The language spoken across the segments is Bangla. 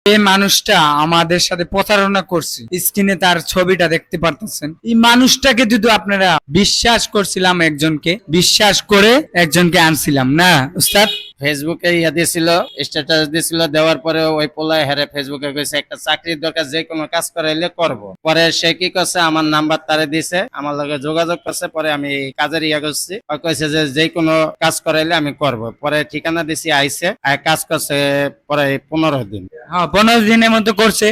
এই মানুষটা আমাদের সাথে প্রতারণা করছে, স্ক্রিনে তার ছবিটা দেখতে পারতেছেন। এই মানুষটাকে যদি আপনারা বিশ্বাস করছিলাম, একজনকে বিশ্বাস করে একজনকে আনছিলাম না উস্তাদ। ফেসবুকে ইয়া দিয়েছিল, স্ট্যাটাস দিয়েছিল, দেওয়ার পরে ওই পোলায় হেরে ফেসবুকে কইছে একটা চাকরির দরকার, যে কোনো কাজ করাইলে করব। পরে সে কি করছে, আমার নাম্বার তারে দিছে, আমার লগে যোগাযোগ করছে। পরে আমি কাজের ইয়া করছি, কইছে যে কোনো কাজ করাইলে আমি করব। পরে ঠিকানা দিছি, আইছে, কাজ করছে পরে 15 দিন। হ্যাঁ, 15 দিনের মতো করছে।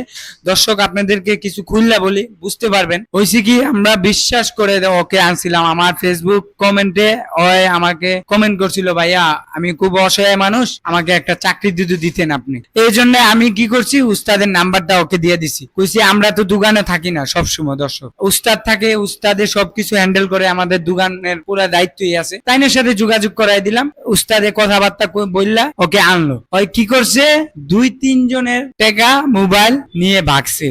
দর্শক আপনাদেরকে কিছু খুললা বলি, বুঝতে পারবেন। হয়েছে কি, আমরা বিশ্বাস করে ওকে আনছিলাম। আমার ফেসবুক কমেন্টে ওই আমাকে কমেন্ট করছিল, ভাইয়া আমি খুব অসহায় মানুষ, আমাকে একটা চাকরি যদি দিতেন আপনি। এই জন্য আমি কি করছি, উস্তাদের নাম্বারটা ওকে দিয়ে দিছি। কইছি আমরা তো দোকানে থাকি না সবসময়, দর্শক উস্তাদ থাকে, উস্তাদে সবকিছু হ্যান্ডেল করে, আমাদের দোকানের পুরো দায়িত্বই আছে। তাইনের সাথে যোগাযোগ করাই দিলাম, উস্তাদে কথাবার্তা বললা ওকে আনলো। ওই কি করছে, 2-3 জনের টাকা মোবাইল নিয়ে ভাগছে।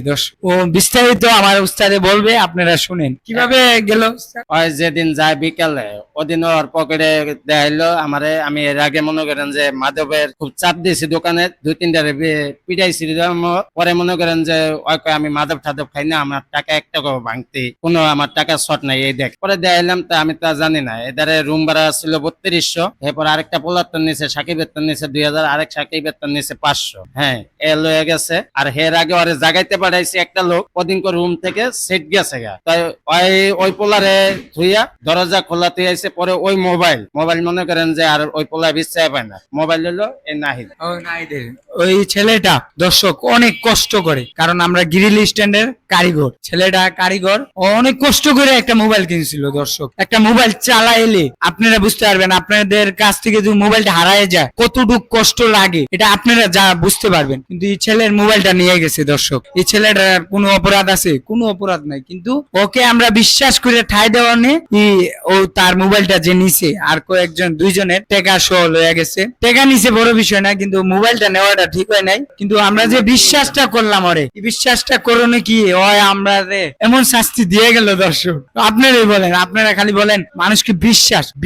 ও বিস্তারিত আমার উস্তাদে বলবে, আপনারা শুনেন কিভাবে গেল। ওই যেদিন যায় বিকালে, ওদিন ওর পকেটে দেখাইলো আমারে। আমি এর আগে মনে করেন যে মাধবের খুব চাপ দিয়েছি দোকানে, 2-3টারে পিটাইছি। পরে মনে করেন যে ওই আমি মাধব ঠাদব খাই না, আমার টাকা 1 টাকাও ভাঙতে কোনো আমার টাকা শর্ট নাই। এই দেখ, পরে দেখাইলাম, তা আমি তা জানি না। এদারে রুম ভাড়া ছিল 3200। এরপর আরেকটা পোলার নিচে সাকিবের নিচে 2000, আরেক সাকিবের নিচে 500। হ্যাঁ, এ লয়ে গেছে। আর হের আগে ওরে জাগাইতে পাঠাইছি একটা লোক, ওদিনকে রুম থেকে সেট গেছে গা। তাই ওই পোলারে ধুইয়া দরজা খোলা তুই আইছে। পরে ওই মোবাইল মনে করেন যে আর ওই পোলা বিশ্বাস পায় না। মোবাইল হলো এই নাহিদ। ওই ছেলেটা দর্শক অনেক কষ্ট করে, কারণ আমরা গ্রিল স্ট্যান্ডের কারিগর। ছেলেটা কারিগর, ও অনেক কষ্ট করে একটা মোবাইল কিনছিল। দর্শক, একটা মোবাইল চালাইলে আপনারা বুঝতে পারবেন, আপনাদের কাছ থেকে যদি মোবাইলটা হারায় যায় কতটুকু কষ্ট লাগে, এটা আপনারা যা বুঝতে পারবেন। কিন্তু এই ছেলের মোবাইলটা নিয়ে গেছে। দর্শক, এই ছেলেটার কোনো অপরাধ আছে? কোনো অপরাধ নাই, কিন্তু ওকে আমরা বিশ্বাস করে ঠাই দেওয়া নিয়ে ও তার মোবাইলটা যে নিছে, আর কয়েকজন 2 জনের টাকা সহ লয়ে গেছে। টাকা নিছে বড় বিষয় না, কিন্তু মোবাইলটা নেওয়াটা ঠিক হয় নাই। কিন্তু আমরা যে বিশ্বাসটা করলাম ওরে, এই বিশ্বাসটা করোনে কি হয়, আমরা এমন শাস্তি দিয়ে গেল। দর্শক আপনারাই বলেন, আপনারা খালি বলেন মানুষকে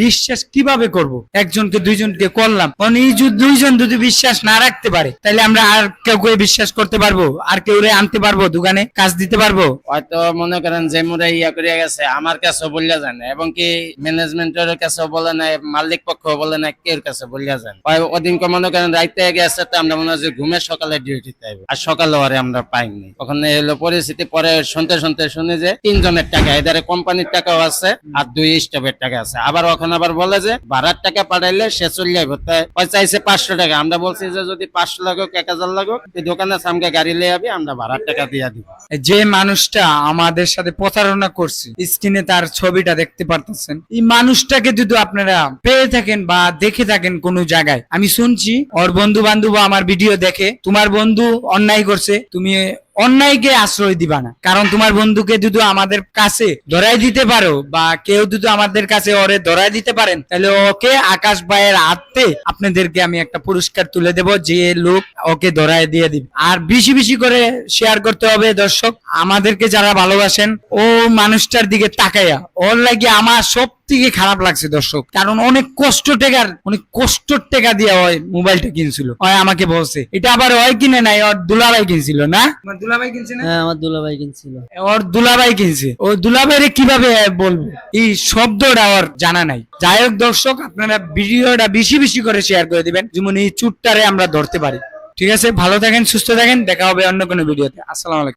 বিশ্বাস কিভাবে করব? একজনকে 2জনকে করলাম, এই 2জন যদি বিশ্বাস না রাখতে পারে, তাহলে আমরা আর কেউ বিশ্বাস করতে পারবো? আর কেউ আনতে পারবো দোকানে কাজ দিতে পারবো? হয়তো মনে করেন যে মোরা ইয়া করিয়া গেছে, আমার কাছেও বলিয়া যায় না, এবং কি ম্যানেজমেন্টের কাছেও বলে না, মালিক পক্ষ বলে না, কেউ কাছে বলিয়া যায় না। ওদিনকে মনে করেন রাইতে গেছে, তো আমরা মনে হয় যে ঘুমে সকালে ডিউটিতে আইব, আর সকালে ওরে আমরা পাইনি। ওখানে এলো পরিস্থিতি। পরে শুনতে শুনে যে 3 জনের টাকা, এদারে কোম্পানির টাকাও আছে আর 2 স্টাফের টাকা আছে। আবার ওখানে আবার বলে যে ভাড়ার টাকা পাঠাইলে সে চলে যাইব। তাই চাইছে 500 টাকা। আমরা বলছি যে যদি 500 লাগুক 1000 লাগুক, তুই দোকানে সামনে গাড়ি লিয়ে যাবি, আমরা ভাড়ার টাকা দিয়ে দিব। যে মানুষটা আমাদের সাথে প্রতারণা করছে, স্ক্রিনে তার ছবিটা দেখতে পারতেছেন। এই মানুষটাকে যদি আপনারা পেয়ে থাকেন বা দেখে থাকেন কোনো জায়গায়, আমি শুনছি ওর বন্ধু বান্ধব আমার ভিডিও দেখে, তোমার বন্ধু অন্যায় করছে, তুমি অন্যায়কে আশ্রয় দিবা না। কারণ তোমার বন্ধুকে যদি আমাদের কাছে ধরাই দিতে পারো, বা কেউ যদি আমাদের কাছে ওরে ধরাই দিতে পারেন, তাহলে ওকে আকাশ ভাইয়ের হাতে আপনাদেরকে আমি একটা পুরস্কার তুলে দেব, যে লোক ওকে ধরাই দিয়ে দিবে। আর বেশি করে শেয়ার করতে হবে। দর্শক, আমাদেরকে যারা ভালোবাসেন, ও মানুষটার দিকে তাকাইয়া, ওর লাগে আমার সব থেকে খারাপ লাগছে দর্শক। কারণ অনেক কষ্ট টাকা দিয়ে ওই মোবাইলটা কিনছিল। ওই আমাকে বলছে, এটা আবার ওই কিনে নাই, ওর দুলাভাই কিনছিল না? দুলাভাই কিনছে না? হ্যাঁ, আমার দুলাভাই কিনছিল। ওর দুলাভাই কিনছে। ও দুলাভাইরে কিভাবে বলবো, এই শব্দটা ওর জানা নাই। যাই হোক দর্শক, আপনারা ভিডিওটা বেশি করে শেয়ার করে দিবেন, যেমন এই চুটটারে আমরা ধরতে পারি। ঠিক আছে, ভালো থাকেন, সুস্থ থাকেন, দেখা হবে অন্য কোনো ভিডিওতে। আসসালামু আলাইকুম।